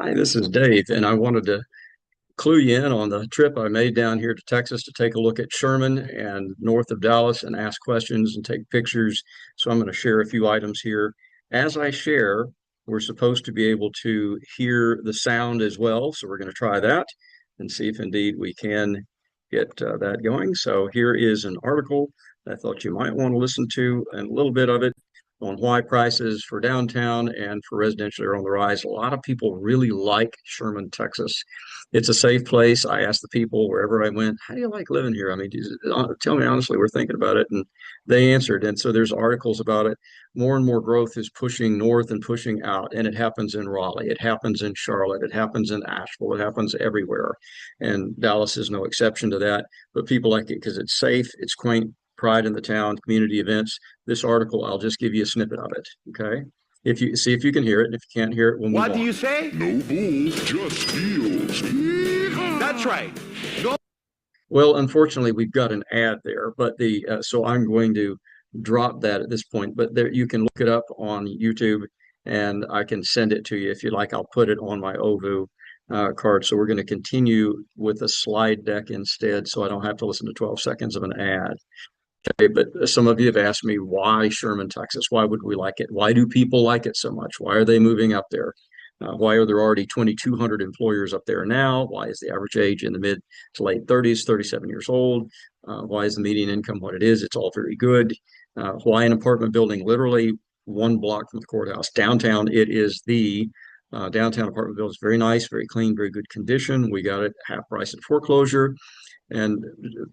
Hi, this is Dave, and I wanted to clue you in on the trip I made down here to Texas to take a look at Sherman and north of Dallas and ask questions and take pictures. So I'm going to share a few items here. As I share, we're supposed to be able to hear the sound as well. So we're going to try that and see if indeed we can get that going. So here is an article I thought you might want to listen to, and a little bit of it on why prices for downtown and for residential are on the rise. A lot of people really like Sherman, Texas. It's a safe place. I asked the people wherever I went, how do you like living here? I mean, tell me honestly, we're thinking about it. And they answered. And so there's articles about it. More and more growth is pushing north and pushing out. And it happens in Raleigh. It happens in Charlotte. It happens in Asheville. It happens everywhere. And Dallas is no exception to that. But people like it because it's safe, it's quaint, pride in the town, community events. This article, I'll just give you a snippet of it. Okay. If you see if you can hear it, and if you can't hear it, we'll move What do on. you say? No bull, just deals. Yeehaw! That's right. Go. Well, unfortunately, we've got an ad there, but so I'm going to drop that at this point. But there, you can look it up on YouTube, and I can send it to you if you like. I'll put it on my OVU card. So we're going to continue with a slide deck instead, so I don't have to listen to 12 seconds of an ad. Okay, but some of you have asked me why Sherman, Texas? Why would we like it? Why do people like it so much? Why are they moving up there? Why are there already 2,200 employers up there now? Why is the average age in the mid to late 30s, 37 years old? Why is the median income what it is? It's all very good. Why an apartment building literally one block from the courthouse? Downtown, it is the downtown apartment building. It's very nice, very clean, very good condition. We got it half price at foreclosure. And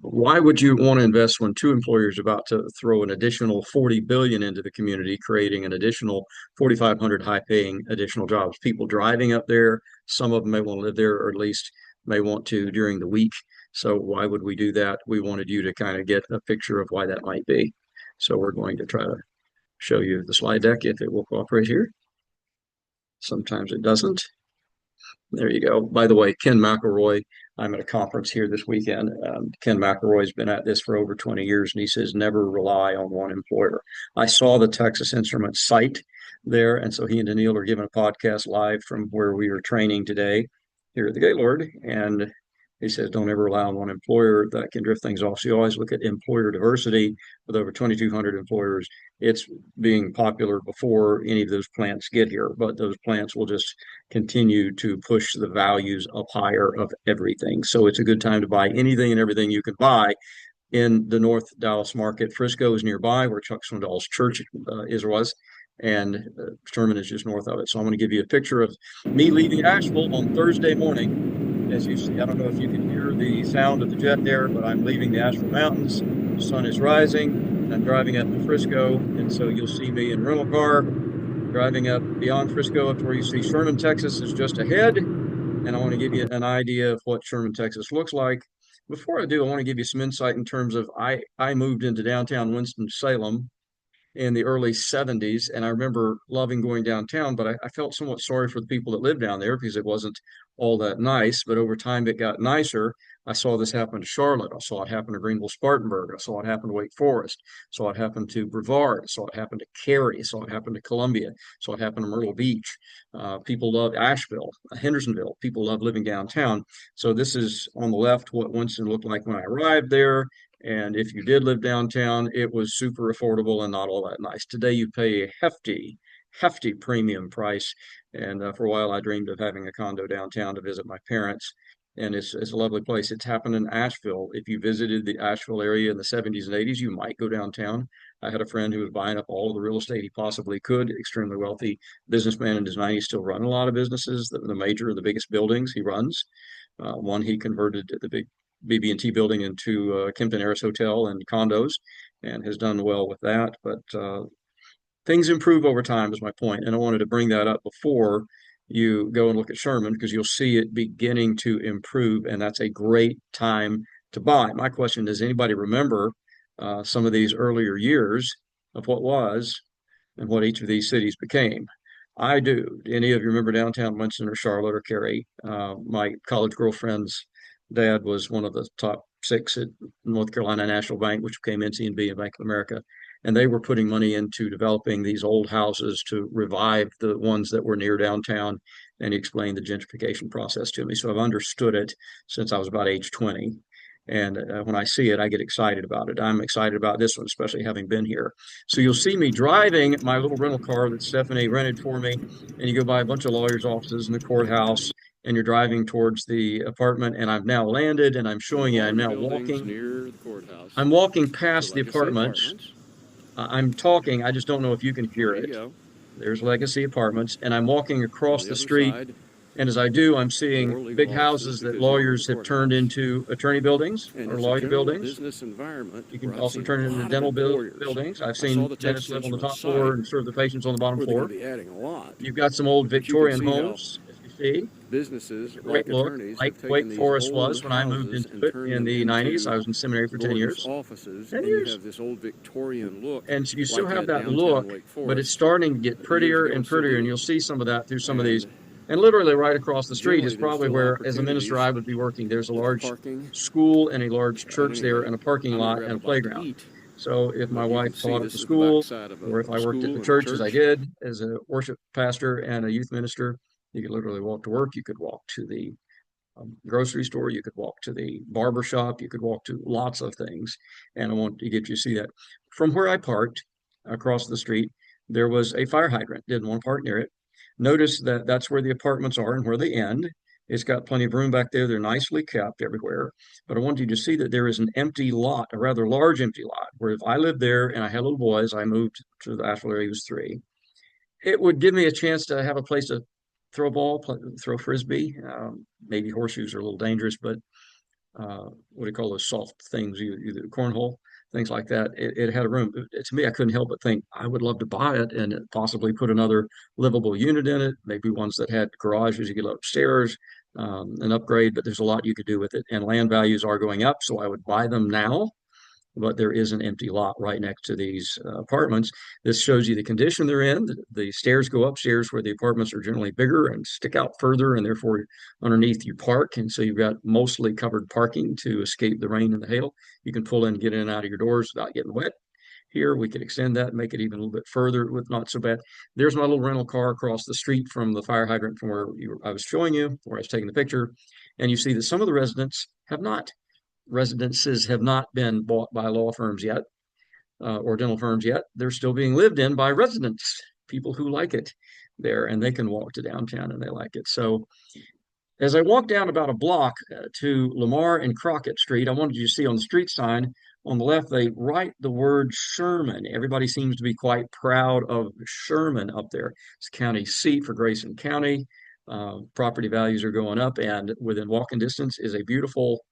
why would you want to invest when two employers are about to throw an additional 40 billion into the community, creating an additional 4,500 high-paying additional jobs? People driving up there, some of them may want to live there, or at least may want to during the week. So why would we do that? We wanted you to kind of get a picture of why that might be. So we're going to try to show you the slide deck if it will cooperate here. Sometimes it doesn't. There you go. By the way, Ken McElroy, I'm at a conference here this weekend. Ken McElroy's been at this for over 20 years, and he says never rely on one employer. I saw the Texas Instruments site there, and so he and Daniil are giving a podcast live from where we were training today here at the Gaylord, and he says don't ever rely on one employer. That can drift things off. So you always look at employer diversity. With over 2,200 employers, it's being popular before any of those plants get here, but those plants will just continue to push the values up higher of everything. So it's a good time to buy anything and everything you can buy in the North Dallas market. Frisco is nearby, where Chuck Swindoll's church was, and Sherman is just north of it. So I'm going to give you a picture of me leaving Asheville on Thursday morning. As you see, I don't know if you can hear the sound of the jet there, but I'm leaving the Asheville Mountains. The sun is rising. I'm driving up to Frisco, and so you'll see me in rental car driving up beyond Frisco up to where you see Sherman, Texas is just ahead. And I want to give you an idea of what Sherman, Texas looks like. Before I do, I want to give you some insight in terms of I moved into downtown Winston-Salem in the early 70s. And I remember loving going downtown, but I felt somewhat sorry for the people that lived down there because it wasn't all that nice. But over time, it got nicer. I saw this happen to Charlotte. I saw it happen to Greenville Spartanburg. I saw it happen to Wake Forest. I saw it happen to Brevard. I saw it happen to Cary. I saw it happen to Columbia. I saw it happen to Myrtle Beach. People love Asheville, Hendersonville. People love living downtown. So this is on the left what Winston looked like when I arrived there. And if you did live downtown, it was super affordable and not all that nice. Today, you pay a hefty premium price. And for a while, I dreamed of having a condo downtown to visit my parents. And it's a lovely place. It's happened in Asheville. If you visited the Asheville area in the 70s and 80s, you might go downtown. I had a friend who was buying up all of the real estate he possibly could, extremely wealthy businessman in his 90s, still run a lot of businesses, the biggest buildings he runs. One he converted the big BB&T building into Kempton Harris Hotel and condos, and has done well with that. But things improve over time is my point. And I wanted to bring that up before you go and look at Sherman because you'll see it beginning to improve. And that's a great time to buy. My question, does anybody remember some of these earlier years of what was and what each of these cities became? I do. Do any of you remember downtown Winston or Charlotte or Cary? My college girlfriend's dad was one of the top six at North Carolina National Bank, which became NCNB and Bank of America. and they were putting money into developing these old houses to revive the ones that were near downtown. And he explained the gentrification process to me. So I've understood it since I was about age 20. And when I see it, I get excited about it. I'm excited about this one, especially having been here. So you'll see me driving my little rental car that Stephanie rented for me, and you go by a bunch of lawyers' offices and the courthouse, and you're driving towards the apartment. And I've now landed, and I'm The showing you. I'm large now buildings walking. near the courthouse. I'm walking Those are past the Legacy apartments. Apartments. I'm talking. I just don't know if you can hear There you it. go. There's Legacy Apartments, and I'm walking On across the the other street. side, And as I do, I'm seeing more legal big offices houses that because you're near the lawyers have turned courthouse. into attorney buildings And or it's a lawyer general buildings. business environment You where can I've also seen turn it a into lot of dental employers. buildings. I've I saw seen the Texas dentists live on the Instruments top floor site and serve the patients on the bottom where they're going floor. to be adding a lot. You've got some old But you can Victorian see how homes, as you see. It's businesses, a great like look, attorneys, like have Wake taken these Forest old was when I moved houses into and it turned in them the 90s. into I was in seminary for 10 lawyers' years. offices, 10 and you years. have this old Victorian look And you still like have at that look, downtown Wake but it's Forest starting to get years prettier ago and still prettier. And you'll do. see some of that through some of these. And And literally right across the street is generally, there's probably still where, as a minister, opportunities I would be working. There's a for large parking. school and a large At church any there rate, and a parking I'm going to lot grab and a a bite to playground. eat, So if my but you wife can see taught at the this is the school, backside of or if a I worked at school the and a church as I church. did as a worship pastor and a youth minister, you could literally walk to work. You could walk to the grocery store. You could walk to the barber shop. You could walk to lots of things. And I want to get you to see that. From where I parked across the street, there was a fire hydrant. Didn't want to park near it. Notice that that's where the apartments are and where they end. It's got plenty of room back there. They're nicely kept everywhere. But I want you to see that there is an empty lot, a rather large empty lot, where if I lived there and I had little boys, I moved to the Asheville area, he was 3, it would give me a chance to have a place to throw a ball, throw frisbee. Maybe horseshoes are a little dangerous, but what do you call those soft things? Either cornhole, things like that. It had a room. To me, I couldn't help but think I would love to buy it and possibly put another livable unit in it. Maybe ones that had garages you could go upstairs, an upgrade. But there's a lot you could do with it, and land values are going up. So I would buy them now, but there is an empty lot right next to these apartments. This shows you the condition they're in. The stairs go upstairs where the apartments are generally bigger and stick out further, and therefore underneath you park. And so you've got mostly covered parking to escape the rain and the hail. You can pull in and get in and out of your doors without getting wet. Here, we could extend that and make it even a little bit further with not so bad. There's my little rental car across the street from the fire hydrant from where I was showing you, where I was taking the picture. And you see that some of the residences have not been bought by law firms yet or dental firms yet. They're still being lived in by residents, people who like it there, and they can walk to downtown and they like it. So as I walk down about a block to Lamar and Crockett Street, I wanted you to see on the street sign on the left, they write the word Sherman. Everybody seems to be quite proud of Sherman up there. It's county seat for Grayson County. Property values are going up, and within walking distance is a beautiful,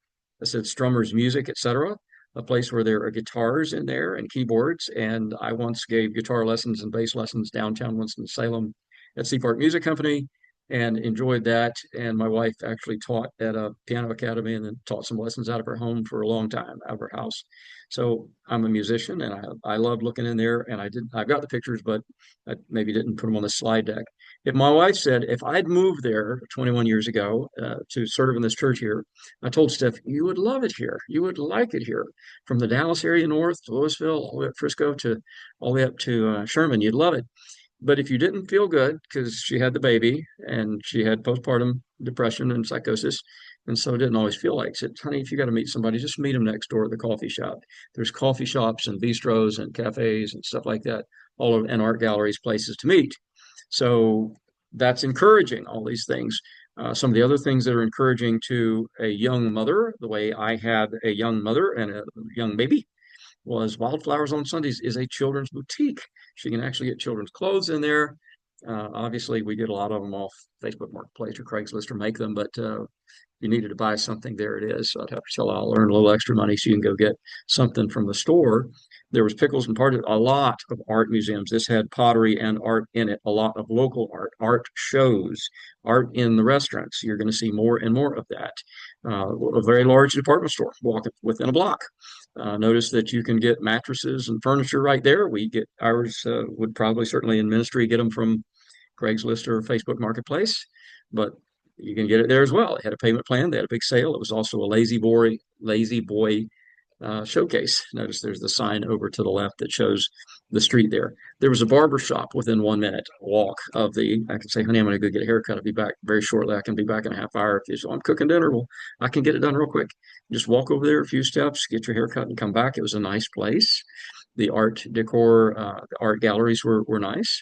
I said, Strummer's Music, etc., a place where there are guitars in there and keyboards. And I once gave guitar lessons and bass lessons downtown Winston-Salem at Seaport Music Company and enjoyed that. And my wife actually taught at a piano academy and then taught some lessons out of her home for a long time, out of her house. So I'm a musician and I love looking in there. And I've got the pictures, but I maybe didn't put them on the slide deck. If my wife said, if I'd moved there 21 years ago to serve in this church here, I told Steph, you would love it here. You would like it here. From the Dallas area north to Louisville, all the way up Frisco to all the way up to Sherman, you'd love it. But if you didn't feel good because she had the baby and she had postpartum depression and psychosis, and so didn't always feel like, said, honey, if you got to meet somebody, just meet them next door at the coffee shop. There's coffee shops and bistros and cafes and stuff like that, all of and art galleries, places to meet. So that's encouraging, all these things. Some of the other things that are encouraging to a young mother, the way I had a young mother and a young baby, was Wildflowers on Sundays is a children's boutique. She can actually get children's clothes in there. Obviously, we get a lot of them off Facebook Marketplace or Craigslist or make them, but you needed to buy something, there it is. So I'd have to tell her I'll earn a little extra money so you can go get something from the store. There was pickles and parties, a lot of art museums. This had pottery and art in it, a lot of local art shows, art in the restaurants. You're going to see more and more of that. A very large department store walking within a block. Notice that you can get mattresses and furniture right there. We get ours, would probably certainly in ministry get them from Craigslist or Facebook Marketplace, but you can get it there as well. It had a payment plan. They had a big sale. It was also a lazy boy showcase. Notice there's the sign over to the left that shows the street there. There was a barber shop within 1 minute walk of the. I can say, honey, I'm going to go get a haircut. I'll be back very shortly. I can be back in a half hour. If you say, I'm cooking dinner, well, I can get it done real quick. Just walk over there a few steps, get your haircut, and come back. It was a nice place. The art decor, the art galleries were nice,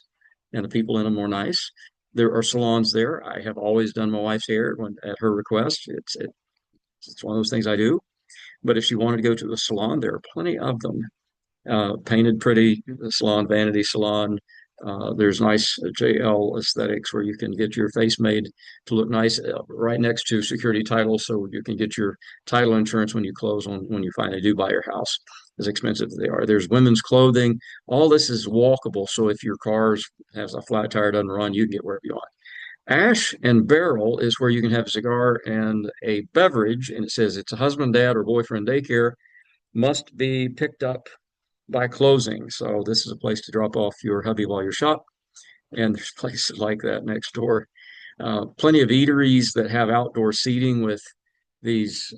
and the people in them were nice. There are salons there. I have always done my wife's hair at her request. It's one of those things I do. But if she wanted to go to a salon, there are plenty of them. Painted pretty salon, vanity salon. There's nice JL aesthetics where you can get your face made to look nice right next to security title, so you can get your title insurance when you close on when you finally do buy your house, as expensive as they are. There's women's clothing. All this is walkable, so if your car has a flat tire, doesn't run, you can get wherever you want. Ash and Barrel is where you can have a cigar and a beverage, and it says it's a husband, dad, or boyfriend daycare, must be picked up by closing. So this is a place to drop off your hubby while you shop, and there's places like that next door. Plenty of eateries that have outdoor seating with these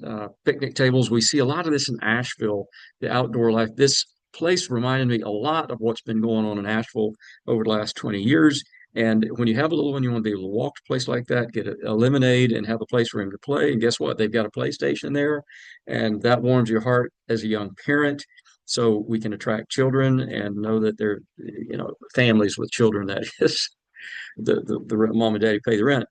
picnic tables. We see a lot of this in Asheville, the outdoor life. This place reminded me a lot of what's been going on in Asheville over the last 20 years. And when you have a little one, you want to be able to walk to a place like that, get a lemonade, and have a place for him to play. And guess what? They've got a PlayStation there, and that warms your heart as a young parent. So we can attract children and know that they're, families with children. That is, the mom and daddy pay the rent.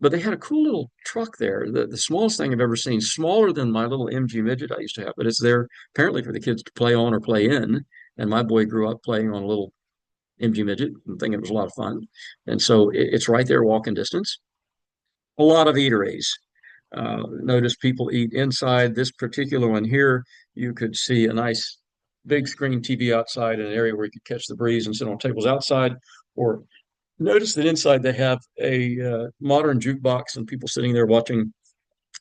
But they had a cool little truck there, the smallest thing I've ever seen, smaller than my little MG midget I used to have, but it's there apparently for the kids to play on or play in. And my boy grew up playing on a little MG midget and thinking it was a lot of fun. And so it's right there, walking distance. A lot of eateries. Notice people eat inside. This particular one here, you could see a nice big screen TV outside in an area where you could catch the breeze and sit on tables outside, or notice that inside they have a modern jukebox and people sitting there watching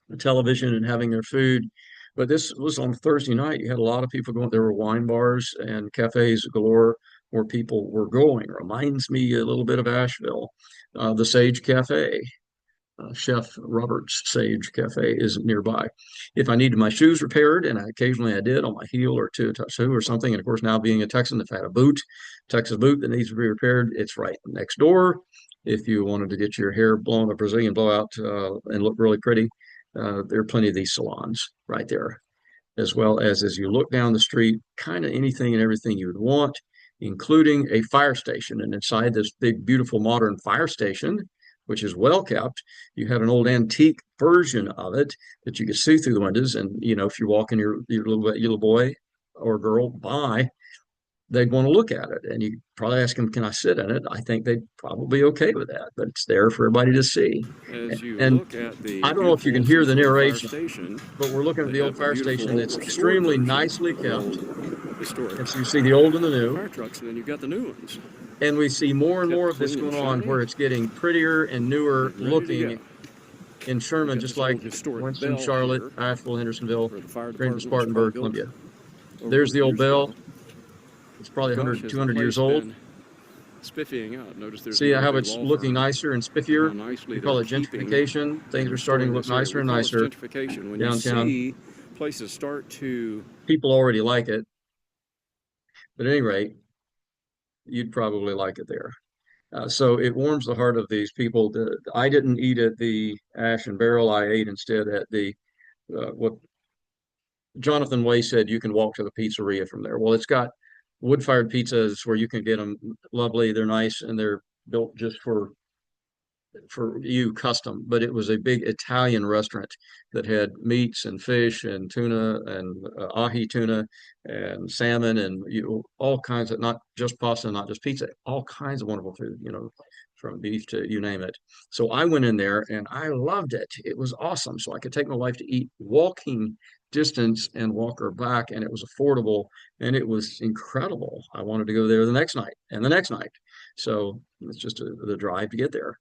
the television and having their food. But this was on Thursday night. You had a lot of people going. There were wine bars and cafes galore where people were going. Reminds me a little bit of Asheville. The Sage Cafe, Chef Robert's Sage Cafe is nearby. If I needed my shoes repaired, and occasionally I did on my heel or two touch shoe or something, and of course now being a Texan, if I had a Texas boot that needs to be repaired, it's right next door. If you wanted to get your hair blown, a Brazilian blowout, and look really pretty, there are plenty of these salons right there, as well as you look down the street, kind of anything and everything you would want, including a fire station. And inside this big, beautiful modern fire station, which is well kept, you have an old antique version of it that you can see through the windows. And if you're walking your little boy or girl by, they'd want to look at it, and you probably ask them, "Can I sit in it?" I think they'd probably be okay with that, but it's there for everybody to see. As you And look at the I don't know if you can hear the narration, station, but we're looking at the old fire station. It's extremely nicely kept. Historic. And so you see the old and the new. Fire trucks, and then you've got the new ones. And we see more and more of this going on where it's getting prettier and newer looking in Sherman, just like Winston, Charlotte, Asheville, Hendersonville, Greenville, Spartanburg, Columbia. There's the old bell. It's probably 100, 200 years old. Spiffying out. Notice there's see how it's looking nicer and spiffier. We call it gentrification. Things are starting to look nicer and nicer when downtown. You see places start to. People already like it, but at any rate, you'd probably like it there. So it warms the heart of these people. I didn't eat at the Ash and Barrel. I ate instead at the what Jonathan Way said. You can walk to the pizzeria from there. Well, it's got wood-fired pizzas where you can get them lovely. They're nice and they're built just for you custom. But it was a big Italian restaurant that had meats and fish and tuna and ahi tuna and salmon and all kinds of, not just pasta, not just pizza, all kinds of wonderful food, from beef to you name it. So I went in there and I loved it. It was awesome. So I could take my wife to eat walking distance and walk her back, and it was affordable and it was incredible. I wanted to go there the next night and the next night. So it's just the drive to get there.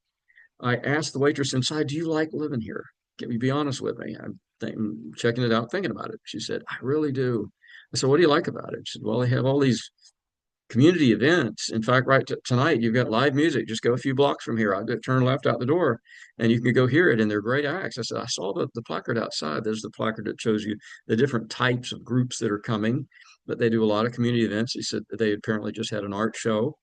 I asked the waitress inside, "Do you like living here? Can you be honest with me? I'm checking it out, thinking about it." She said, "I really do." I said, "What do you like about it?" She said, "Well, they have all these community events. In fact, right tonight, you've got live music. Just go a few blocks from here. I turn left out the door and you can go hear it. And they're great acts. I said, I saw the placard outside. There's the placard that shows you the different types of groups that are coming, but they do a lot of community events. He said that they apparently just had an art show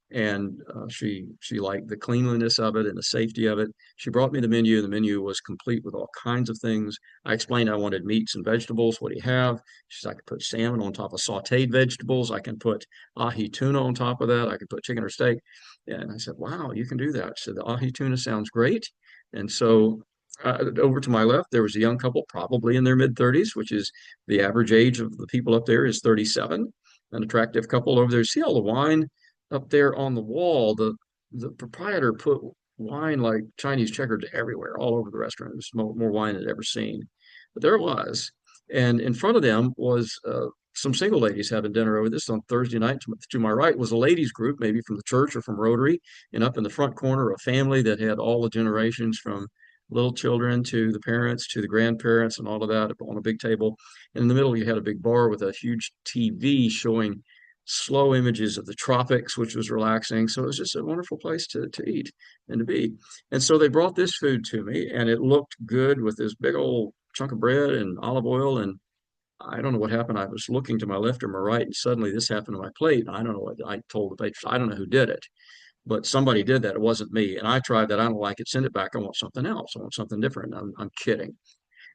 and she liked the cleanliness of it and the safety of it. She brought me the menu. The menu was complete with all kinds of things. I explained I wanted meats and vegetables. What do you have? She said I could put salmon on top of sautéed vegetables. I can put ahi tuna on top of that. I could put chicken or steak. And I said, wow, you can do that. She said the ahi tuna sounds great. And so over to my left, there was a young couple, probably in their mid 30s, which is the average age of the people up there is 37. An attractive couple over there. See all the wine up there on the wall? The proprietor put wine like Chinese checkers everywhere, all over the restaurant. It was more wine than I'd ever seen. But there it was. And in front of them was some single ladies having dinner over this on Thursday night. To my right was a ladies group, maybe from the church or from Rotary. And up in the front corner, a family that had all the generations from little children to the parents to the grandparents and all of that on a big table. And in the middle, you had a big bar with a huge TV showing slow images of the tropics, which was relaxing. So it was just a wonderful place to eat and to be. And so they brought this food to me, and it looked good with this big old chunk of bread and olive oil. And I don't know what happened. I was looking to my left or my right, and suddenly this happened to my plate. I don't know what I told the waitress. I don't know who did it, but somebody did that. It wasn't me. And I tried that. I don't like it. Send it back. I want something else. I want something different. I'm kidding.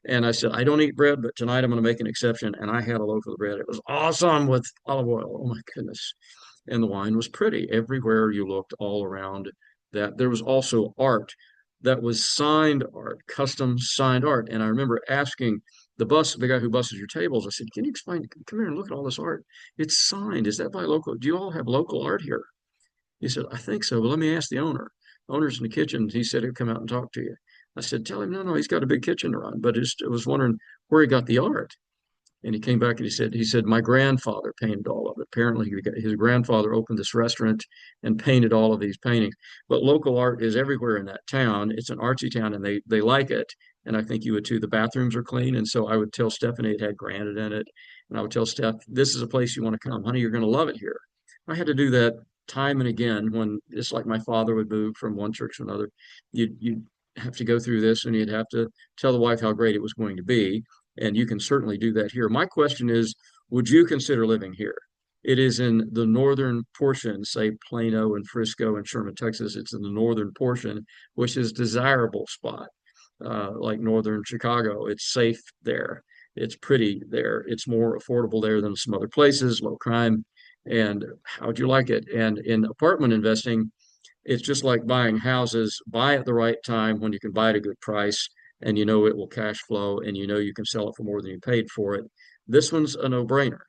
And I said, I don't eat bread, but tonight I'm going to make an exception. And I had a loaf of the bread. It was awesome with olive oil. Oh my goodness. And the wine was pretty. Everywhere you looked all around that. There was also art that was signed art, custom signed art. And I remember asking the guy who busses your tables, I said, can you explain? Come here and look at all this art. It's signed. Is that by local? Do you all have local art here? He said, I think so, but let me ask the owner. Owner's in the kitchen. He said he'd come out and talk to you. I said, tell him, no, he's got a big kitchen to run, but I was wondering where he got the art. And he came back and he said, my grandfather painted all of it. Apparently, his grandfather opened this restaurant and painted all of these paintings. But local art is everywhere in that town. It's an artsy town, and they like it. And I think you would too. The bathrooms are clean, and so I would tell Stephanie it had granite in it, and I would tell Steph, this is a place you want to come, honey. You're going to love it here. I had to do that time and again when it's like my father would move from one church to another. You'd have to go through this, and you'd have to tell the wife how great it was going to be. And you can certainly do that here. My question is, would you consider living here? It is in the northern portion, say Plano and Frisco and Sherman, Texas. It's in the northern portion, which is desirable spot, like northern Chicago. It's safe there. It's pretty there. It's more affordable there than some other places, low crime. And how'd you like it? And in apartment investing, it's just like buying houses. Buy at the right time when you can buy at a good price and you know it will cash flow and you know you can sell it for more than you paid for it. This one's a no-brainer.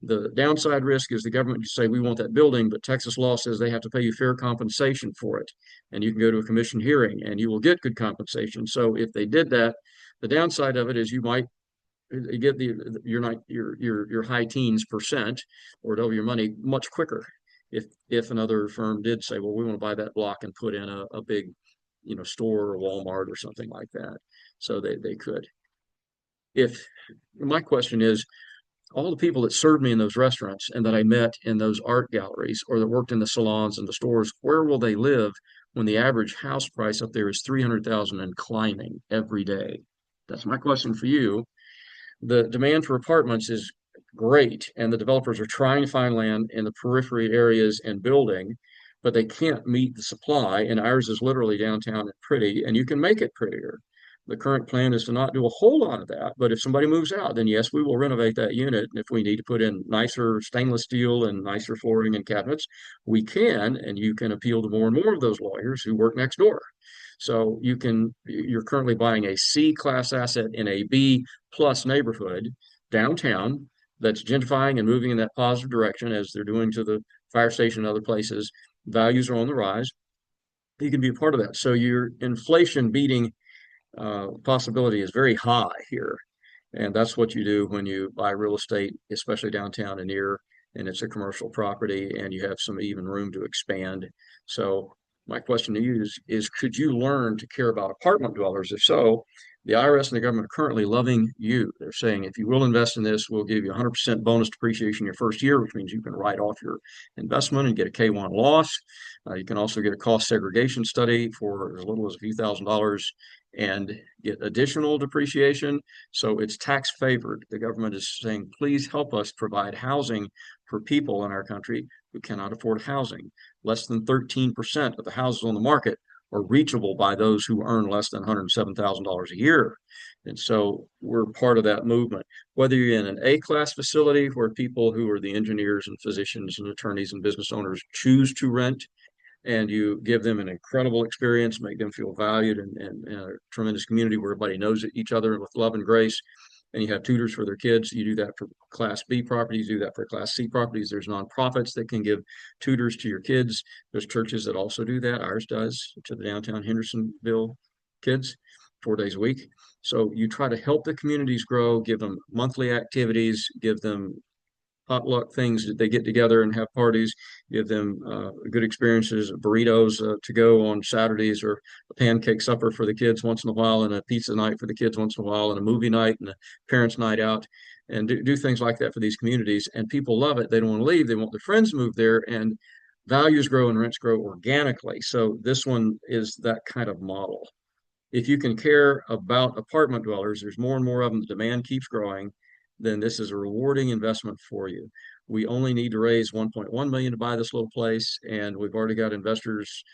The downside risk is the government just say we want that building, but Texas law says they have to pay you fair compensation for it. And you can go to a commission hearing and you will get good compensation. So if they did that, the downside of it is you might get your high teens percent or double your money much quicker if another firm did say, well, we want to buy that block and put in a big, store or Walmart or something like that. So they could. If my question is, all the people that served me in those restaurants and that I met in those art galleries or that worked in the salons and the stores, where will they live when the average house price up there is 300,000 and climbing every day? That's my question for you. The demand for apartments is great, and the developers are trying to find land in the periphery areas and building, but they can't meet the supply. And ours is literally downtown and pretty, and you can make it prettier. The current plan is to not do a whole lot of that, but if somebody moves out, then yes, we will renovate that unit. And if we need to put in nicer stainless steel and nicer flooring and cabinets, we can, and you can appeal to more and more of those lawyers who work next door. So you're currently buying a C class asset in a B plus neighborhood downtown that's gentrifying and moving in that positive direction as they're doing to the fire station and other places. Values are on the rise. You can be a part of that. So your inflation beating possibility is very high here. And that's what you do when you buy real estate, especially downtown and near, and it's a commercial property and you have some even room to expand. So my question to you is could you learn to care about apartment dwellers? If so, The IRS and the government are currently loving you. They're saying, if you will invest in this, we'll give you 100% bonus depreciation your first year, which means you can write off your investment and get a K-1 loss. You can also get a cost segregation study for as little as a few $1,000s and get additional depreciation. So it's tax favored. The government is saying, please help us provide housing for people in our country who cannot afford housing. Less than 13% of the houses on the market are reachable by those who earn less than $107,000 a year. And so we're part of that movement. Whether you're in an A-class facility where people who are the engineers and physicians and attorneys and business owners choose to rent, and you give them an incredible experience, make them feel valued, and a tremendous community where everybody knows each other with love and grace. And you have tutors for their kids. You do that for Class B properties, you do that for Class C properties. There's nonprofits that can give tutors to your kids. There's churches that also do that. Ours does, to the downtown Hendersonville kids, 4 days a week. So you try to help the communities grow, give them monthly activities, give them potluck things that they get together and have parties, give them good experiences, burritos to go on Saturdays, or a pancake supper for the kids once in a while, and a pizza night for the kids once in a while, and a movie night and a parents' night out, and do things like that for these communities. And people love it. They don't want to leave. They want their friends to move there, and values grow and rents grow organically. So this one is that kind of model. If you can care about apartment dwellers, there's more and more of them. The demand keeps growing. Then this is a rewarding investment for you. We only need to raise 1.1 million to buy this little place, and we've already got investors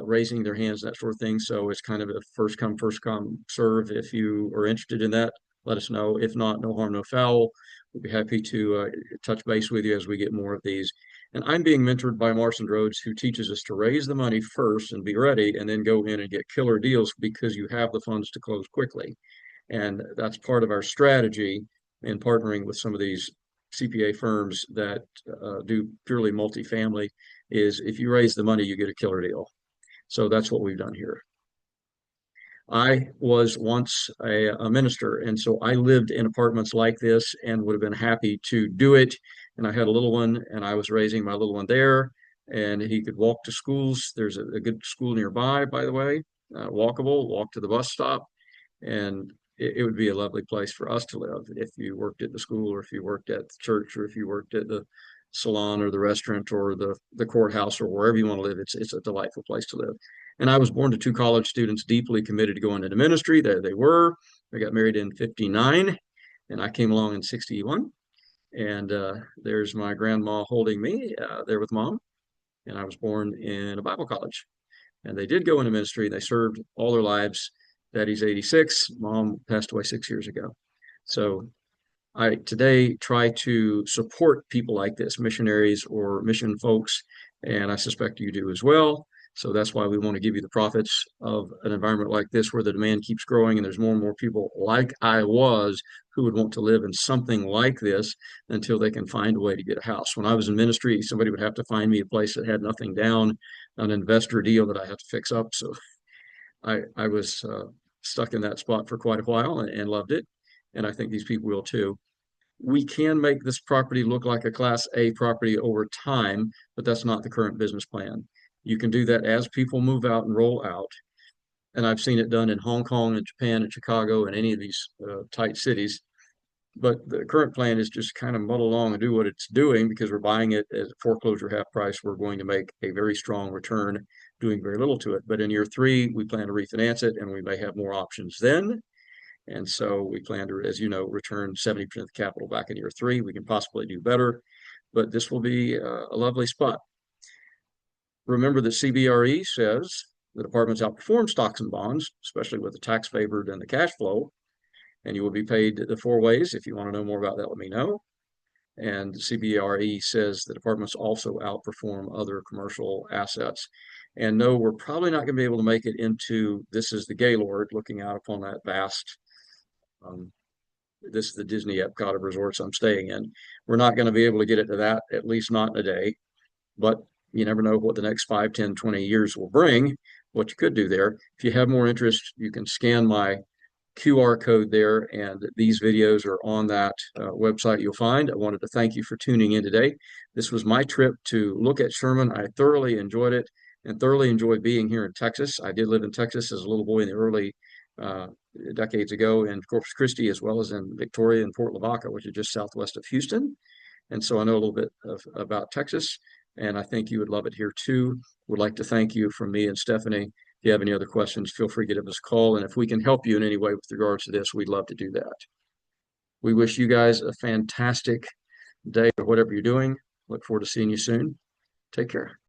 raising their hands, that sort of thing. So it's kind of a first come, first come serve. If you are interested in that, let us know. If not, no harm, no foul. We'd be happy to touch base with you as we get more of these. And I'm being mentored by Marson Rhodes, who teaches us to raise the money first and be ready, and then go in and get killer deals because you have the funds to close quickly. And that's part of our strategy in partnering with some of these CPA firms that do purely multifamily. Is if you raise the money, you get a killer deal. So that's what we've done here. I was once a minister, and so I lived in apartments like this and would have been happy to do it. And I had a little one, and I was raising my little one there, and he could walk to schools. There's a good school nearby, by the way, walkable, walk to the bus stop. And it would be a lovely place for us to live if you worked at the school, or if you worked at the church, or if you worked at the salon or the restaurant or the courthouse, or wherever you want to live. It's a delightful place to live. And I was born to two college students deeply committed to going into ministry. There they were. They got married in 59, and I came along in 61. And there's my grandma holding me there with mom. And I was born in a Bible college. And they did go into ministry. They served all their lives. Daddy's 86. Mom passed away 6 years ago. So I today try to support people like this, missionaries or mission folks, and I suspect you do as well. So that's why we want to give you the profits of an environment like this, where the demand keeps growing and there's more and more people like I was who would want to live in something like this until they can find a way to get a house. When I was in ministry, somebody would have to find me a place that had nothing down, an investor deal that I had to fix up. So I was stuck in that spot for quite a while and loved it. And I think these people will too. We can make this property look like a Class A property over time, but that's not the current business plan. You can do that as people move out and roll out. And I've seen it done in Hong Kong and Japan and Chicago and any of these tight cities. But the current plan is just kind of muddle along and do what it's doing, because we're buying it as a foreclosure half price. We're going to make a very strong return doing very little to it. But in year 3, we plan to refinance it, and we may have more options then. And so we plan to, as you know, return 70% of the capital back in year 3. We can possibly do better, but this will be a lovely spot. Remember that CBRE says that apartments outperform stocks and bonds, especially with the tax favored and the cash flow. And you will be paid the 4 ways. If you want to know more about that, let me know. And CBRE says that apartments also outperform other commercial assets. And no, we're probably not going to be able to make it into, this is the Gaylord looking out upon that vast, this is the Disney Epcot of resorts I'm staying in. We're not going to be able to get it to that, at least not in a day. But you never know what the next 5, 10, 20 years will bring, what you could do there. If you have more interest, you can scan my QR code there, and these videos are on that website you'll find. I wanted to thank you for tuning in today. This was my trip to look at Sherman. I thoroughly enjoyed it and thoroughly enjoyed being here in Texas. I did live in Texas as a little boy in the early decades ago in Corpus Christi, as well as in Victoria and Port Lavaca, which are just southwest of Houston. And so I know a little bit about Texas, and I think you would love it here too. Would like to thank you from me and Stephanie. If you have any other questions, feel free to give us a call. And if we can help you in any way with regards to this, we'd love to do that. We wish you guys a fantastic day or whatever you're doing. Look forward to seeing you soon. Take care.